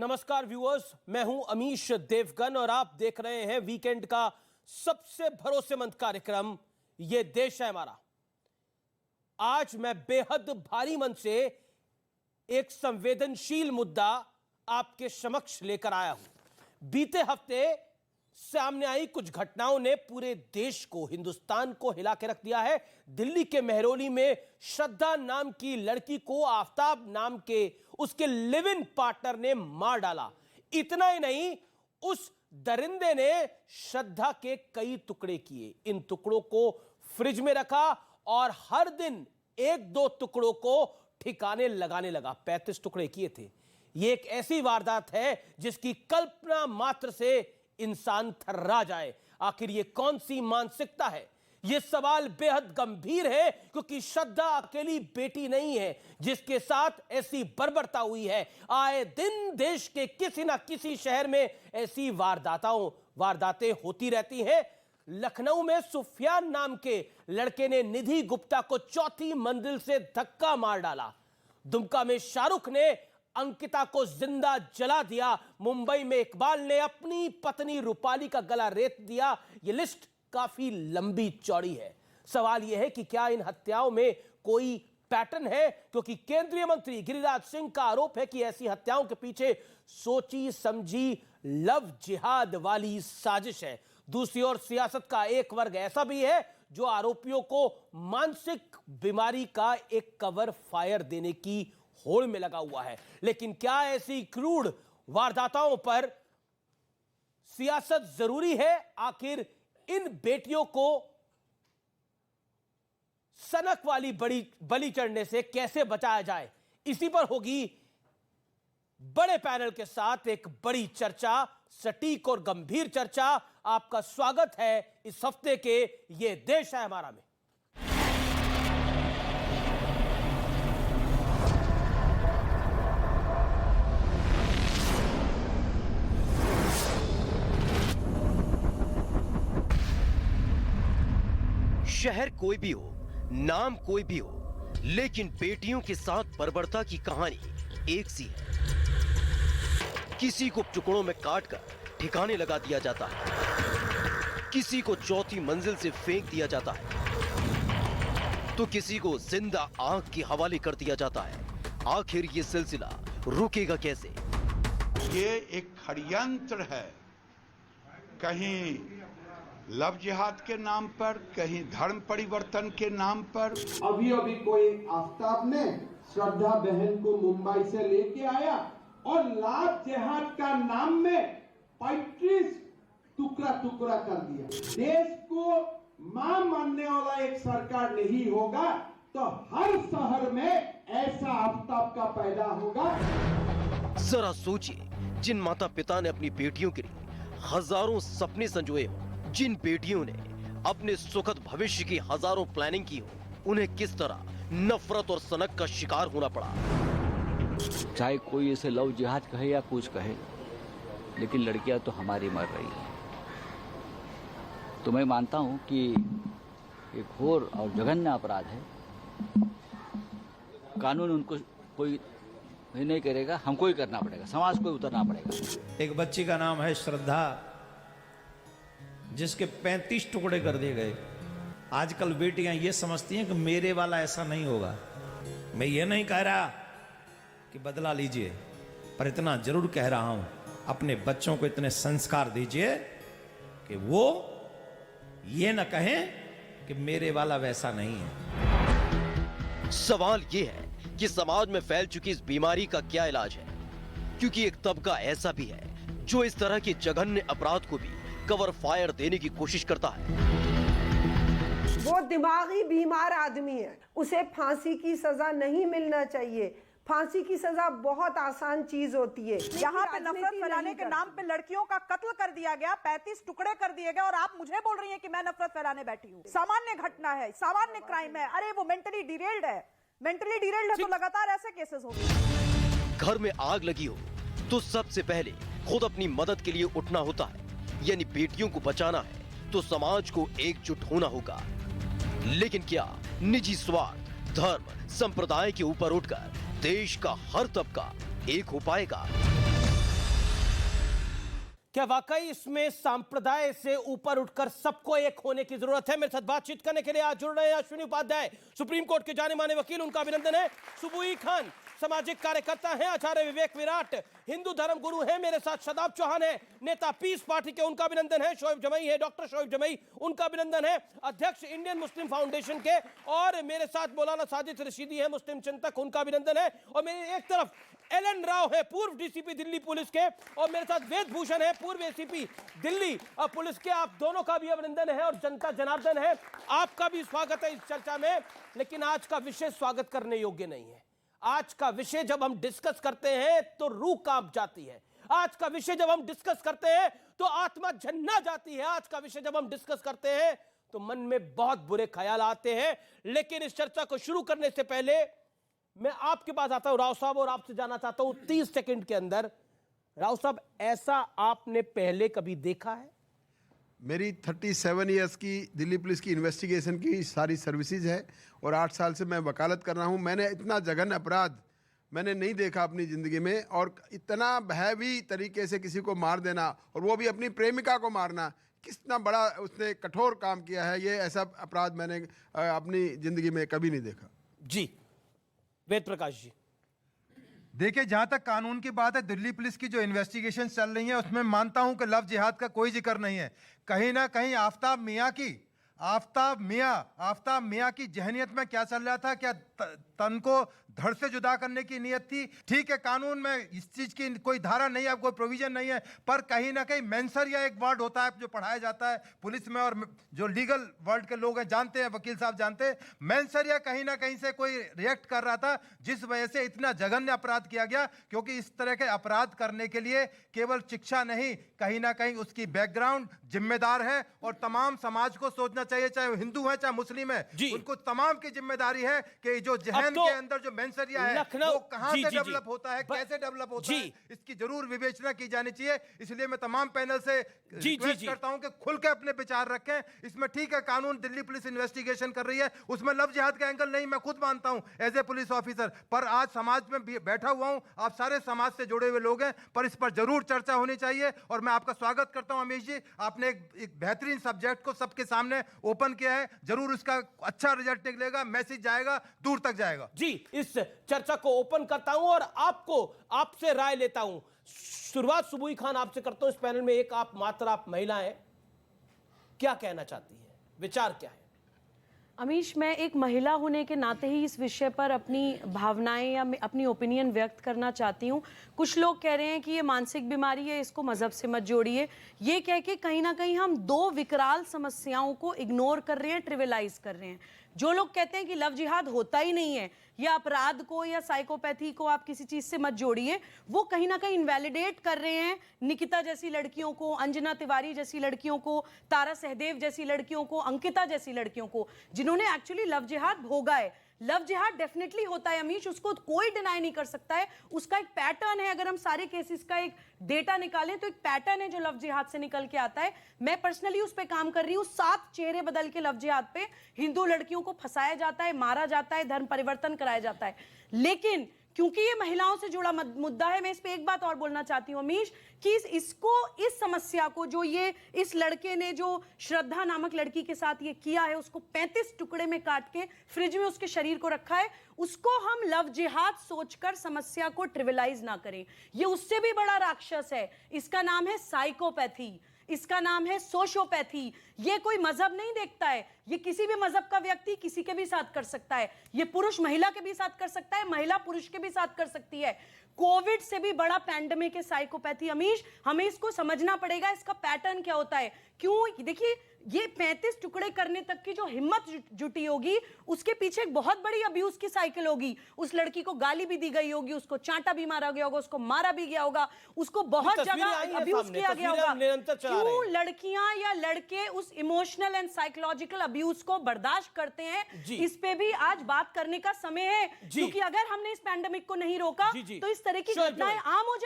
नमस्कार व्यूअर्स, मैं हूं अमीश देवगन और आप देख रहे हैं वीकेंड का सबसे भरोसेमंद कार्यक्रम ये देश है हमारा। आज मैं बेहद भारी मन से एक संवेदनशील मुद्दा आपके समक्ष लेकर आया हूं। बीते हफ्ते सामने आई कुछ घटनाओं ने पूरे देश को, हिंदुस्तान को हिला के रख दिया है। दिल्ली के मेहरौली में श्रद्धा नाम की लड़की को आफ्ताब नाम के उसके लिव इन पार्टनर ने मार डाला। इतना ही नहीं, उस दरिंदे ने श्रद्धा के कई टुकड़े किए। इन टुकड़ों को फ्रिज में रखा और हर दिन एक दो टुकड़ों को ठिकाने लगाने लगा। 35 टुकड़े किए थे। यह एक ऐसी वारदात है जिसकी कल्पना मात्र से इंसान थर्रा जाए। आखिर ये कौन सी मानसिकता है? यह सवाल बेहद गंभीर है, क्योंकि श्रद्धा अकेली बेटी नहीं है जिसके साथ ऐसी बर्बरता हुई है। आए दिन देश के किसी ना किसी शहर में ऐसी वारदातें होती रहती हैं। लखनऊ में सुफियान नाम के लड़के ने निधि गुप्ता को चौथी मंजिल से धक्का मार डाला। दुमका में शाहरुख ने अंकिता को जिंदा जला दिया। मुंबई में इकबाल ने अपनी पत्नी रूपाली का गला रेत दिया। यह लिस्ट काफी लंबी चौड़ी है। सवाल यह है कि क्या इन हत्याओं में कोई पैटर्न है? क्योंकि केंद्रीय मंत्री गिरिराज सिंह का आरोप है कि ऐसी हत्याओं के पीछे सोची समझी लव जिहाद वाली साजिश है। दूसरी ओर सियासत का एक वर्ग ऐसा भी है जो आरोपियों को मानसिक बीमारी का एक कवर फायर देने की होड़ में लगा हुआ है। लेकिन क्या ऐसी क्रूर वारदातों पर सियासत जरूरी है? आखिर इन बेटियों को सनक वाली बलि चढ़ने से कैसे बचाया जाए? इसी पर होगी बड़े पैनल के साथ एक बड़ी चर्चा, सटीक और गंभीर चर्चा। आपका स्वागत है इस हफ्ते के ये देश है हमारा में। शहर कोई भी हो, नाम कोई भी हो, लेकिन बेटियों के साथ बर्बरता की कहानी एक सी है। किसी को टुकड़ों में काटकर ठिकाने लगा दिया जाता है, किसी को चौथी मंजिल से फेंक दिया जाता है, तो किसी को जिंदा आग के हवाले कर दिया जाता है। आखिर ये सिलसिला रुकेगा कैसे? ये एक षड्यंत्र है, कहीं लव जिहाद के नाम पर, कहीं धर्म परिवर्तन के नाम पर। अभी अभी कोई आफ्ताब ने श्रद्धा बहन को मुंबई से लेके आया और लव जिहाद का नाम में 35 टुकड़ा टुकड़ा कर दिया। देश को मां मानने वाला एक सरकार नहीं होगा तो हर शहर में ऐसा आफ्ताब का पैदा होगा। जरा सोचिए, जिन माता पिता ने अपनी बेटियों के लिए हजारों सपने संजोए हों, जिन बेटियों ने अपने सुखद भविष्य की हजारों प्लानिंग की हो, उन्हें किस तरह नफरत और सनक का शिकार होना पड़ा। चाहे कोई इसे लव जिहाद कहे या कुछ कहे, लेकिन लड़कियां तो हमारी मर रही है। तो मैं मानता हूं कि एक घोर और जघन्य अपराध है। कानून उनको कोई नहीं करेगा, हमको ही करना पड़ेगा, समाज को उतरना पड़ेगा। एक बच्ची का नाम है श्रद्धा, जिसके 35 टुकड़े कर दिए गए। आजकल बेटियां ये समझती हैं कि मेरे वाला ऐसा नहीं होगा। मैं ये नहीं कह रहा कि बदला लीजिए, पर इतना जरूर कह रहा हूं, अपने बच्चों को इतने संस्कार दीजिए कि वो ये न कहें कि मेरे वाला वैसा नहीं है। सवाल ये है कि समाज में फैल चुकी इस बीमारी का क्या इलाज है? क्योंकि एक तबका ऐसा भी है जो इस तरह के जघन्य अपराध को भी कवर फायर देने की कोशिश करता है। वो दिमागी बीमार आदमी है, उसे फांसी की सजा नहीं मिलना चाहिए। फांसी की सजा बहुत आसान चीज होती है। यहाँ पे नफरत फैलाने के नाम पे लड़कियों का कत्ल कर दिया गया, 35 टुकड़े कर दिए गए, और आप मुझे बोल रही हैं कि मैं नफरत फैलाने बैठी हूँ। सामान्य घटना है, सामान्य क्राइम है। अरे वो मेंटली डिरेल्ड है, मेंटली डिरेल्ड है तो लगातार ऐसे केसेस होंगे। घर में आग लगी हो तो सबसे पहले खुद अपनी मदद के लिए उठना होता है। यानी बेटियों को बचाना है तो समाज को एकजुट होना होगा। लेकिन क्या निजी स्वार्थ, धर्म, संप्रदाय के ऊपर उठकर देश का हर तबका एक हो पाएगा? क्या वाकई इसमें संप्रदाय से ऊपर उठकर सबको एक होने की जरूरत है? मेरे साथ बातचीत करने के लिए आज जुड़ रहे हैं अश्विनी उपाध्याय, सुप्रीम कोर्ट के जाने माने वकील, उनका अभिनंदन है। सुबुई खान सामाजिक कार्यकर्ता हैं, आचार्य विवेक विराट हिंदू धर्म गुरु हैं, मेरे साथ शदाब चौहान है, नेता पीस पार्टी के, उनका अभिनंदन है। शोएब जमई है, डॉक्टर शोएब जमई, उनका अभिनंदन है, अध्यक्ष इंडियन मुस्लिम फाउंडेशन के। और मेरे साथ मौलाना साजिद रशीदी है, मुस्लिम चिंतक, उनका अभिनंदन है। और मेरी एक तरफ एलन राव है, पूर्व डीसीपी दिल्ली पुलिस के, और मेरे साथ वेद भूषण है, पूर्व एसीपी दिल्ली पुलिस के। आप दोनों का भी अभिनंदन है और जनता जनार्दन है, आपका भी स्वागत है इस चर्चा में। लेकिन आज का विषय स्वागत करने योग्य नहीं है। आज का विषय जब हम डिस्कस करते हैं तो रूह कांप जाती है। आज का विषय जब हम डिस्कस करते हैं तो आत्मा झन्ना जाती है। आज का विषय जब हम डिस्कस करते हैं तो मन में बहुत बुरे ख्याल आते हैं। लेकिन इस चर्चा को शुरू करने से पहले मैं आपके पास आता हूं राव साहब, और आपसे जानना चाहता हूं 30 सेकंड के अंदर, राव साहब, ऐसा आपने पहले कभी देखा है? मेरी 37 इयर्स की दिल्ली पुलिस की इन्वेस्टिगेशन की सारी सर्विसेज है और 8 साल से मैं वकालत कर रहा हूं। मैंने इतना जघन्य अपराध मैंने नहीं देखा अपनी ज़िंदगी में, और इतना भयावह तरीके से किसी को मार देना, और वो भी अपनी प्रेमिका को मारना, कितना बड़ा उसने कठोर काम किया है। ये ऐसा अपराध मैंने अपनी ज़िंदगी में कभी नहीं देखा। जी वेद प्रकाश जी। देखिए, जहां तक कानून की बात है, दिल्ली पुलिस की जो इन्वेस्टिगेशन चल रही है उसमें मानता हूं कि लव जिहाद का कोई जिक्र नहीं है। कहीं ना कहीं आफ्ताब मियां की जहनियत में क्या चल रहा था? क्या तन को धड़ से जुदा करने की नियत थी? ठीक है, कानून में इस चीज की कोई धारा नहीं है, कोई प्रोविजन नहीं है, पर कहीं ना कहीं मेंसरिया एक वर्ड होता है जो पढ़ाया जाता है पुलिस में, और जो लीगल वर्ल्ड के लोग हैं जानते हैं, वकील साहब जानते हैं, मेंसरिया कहीं ना कहीं से कोई रिएक्ट कर रहा था, जिस वजह से इतना जघन्य अपराध किया गया। क्योंकि इस तरह के अपराध करने के लिए केवल शिक्षा नहीं, कहीं ना कहीं उसकी बैकग्राउंड जिम्मेदार है, और तमाम समाज को सोचना चाहिए, चाहे वो हिंदू है चाहे मुस्लिम है, उनको तमाम की जिम्मेदारी है कि जो जहन के अंदर जो मेंसरिया है वो कहां से डेवलप होता है, कैसे डेवलप होता है, इसकी जरूर विवेचना की जानी चाहिए। इसलिए मैं तमाम पैनल से रिक्वेस्ट करता हूं कि खुल के अपने विचार रखें। इसमें ठीक है, कानून दिल्ली पुलिस इन्वेस्टिगेशन कर रही है, उसमें लव जिहाद का एंगल नहीं, मैं खुद मानता हूं एज ए पुलिस ऑफिसर, पर आज समाज में बैठा हुआ हूं, आप सारे समाज से जुड़े हुए लोग हैं, पर इस पर जरूर चर्चा होनी चाहिए। और मैं आपका स्वागत करता हूं अमीश जी, आपने एक बेहतरीन सब्जेक्ट को सबके सामने ओपन किया है, जरूर इसका अच्छा रिजल्ट निकलेगा, मैसेज जाएगा, दूर तक जाएगा। जी, इस चर्चा को ओपन करता हूं और आपसे राय लेता हूं। शुरुआत सुबुई खान आपसे करता हूं इस पैनल में। एक आप महिला हैं, क्या कहना चाहती हैं, विचार क्या है? अमीश, मैं एक महिला होने के नाते ही इस विषय पर अपनी भावनाएं या अपनी ओपिनियन व्यक्त करना चाहती हूँ। कुछ लोग कह रहे हैं कि ये मानसिक बीमारी है, इसको मजहब से मत जोड़िए, ये कह के कहीं ना कहीं हम दो विकराल समस्याओं को इग्नोर कर रहे हैं, ट्रिविलाइज कर रहे हैं। जो लोग कहते हैं कि लव जिहाद होता ही नहीं है, या अपराध को या साइकोपैथी को आप किसी चीज से मत जोड़िए, वो कहीं ना कहीं इनवैलिडेट कर रहे हैं निकिता जैसी लड़कियों को, अंजना तिवारी जैसी लड़कियों को, तारा सहदेव जैसी लड़कियों को, अंकिता जैसी लड़कियों को, जिन्होंने एक्चुअली लव जिहाद भोगा है। लव जिहाद डेफिनेटली होता है अमीश, उसको कोई डिनाई नहीं कर सकता है, उसका एक पैटर्न है। अगर हम सारे केसेस का एक डेटा निकालें तो एक पैटर्न है जो लव जिहाद से निकल के आता है। मैं पर्सनली उस पे काम कर रही हूँ। 7 चेहरे बदल के लव जिहाद पे हिंदू लड़कियों को फंसाया जाता है, मारा जाता है, धर्म परिवर्तन कराया जाता है। लेकिन क्योंकि ये महिलाओं से जुड़ा मुद्दा है, मैं इस पे एक बात और बोलना चाहती हूँ अमीश, कि इस समस्या को, जो ये इस लड़के ने जो श्रद्धा नामक लड़की के साथ ये किया है, उसको 35 टुकड़े में काट के फ्रिज में उसके शरीर को रखा है, उसको हम लव जिहाद सोचकर समस्या को ट्रिविलाइज ना करें। ये उससे भी बड़ा राक्षस है, इसका नाम है साइकोपैथी, इसका नाम है सोशियोपैथी। ये कोई मजहब नहीं देखता है, ये किसी भी मजहब का व्यक्ति किसी के भी साथ कर सकता है, ये पुरुष महिला के भी साथ कर सकता है, महिला पुरुष के भी साथ कर सकती है। कोविड से भी बड़ा पैंडेमिक है साइकोपैथी अमीश, हमें इसको समझना पड़ेगा, इसका पैटर्न क्या होता है। क्यों? देखिए, ये 35 टुकड़े करने तक की जो हिम्मत जुटी होगी, उसके पीछे एक बहुत बड़ी अब्यूज की साइकिल होगी। उस लड़की को गाली भी दी गई होगी, उसको चांटा भी मारा गया होगा, उसको मारा भी गया होगा, उसको बहुत जगह अब्यूज किया गया होगा। क्यों लड़कियां या लड़के उस इमोशनल एंड साइकोलॉजिकल अब्यूज को बर्दाश्त करते हैं, इस पे भी आज बात करने का समय है। क्योंकि अगर हमने इस पैंडेमिक को नहीं रोका तो इस तरह की घटनाएं आम हो जाएंगी।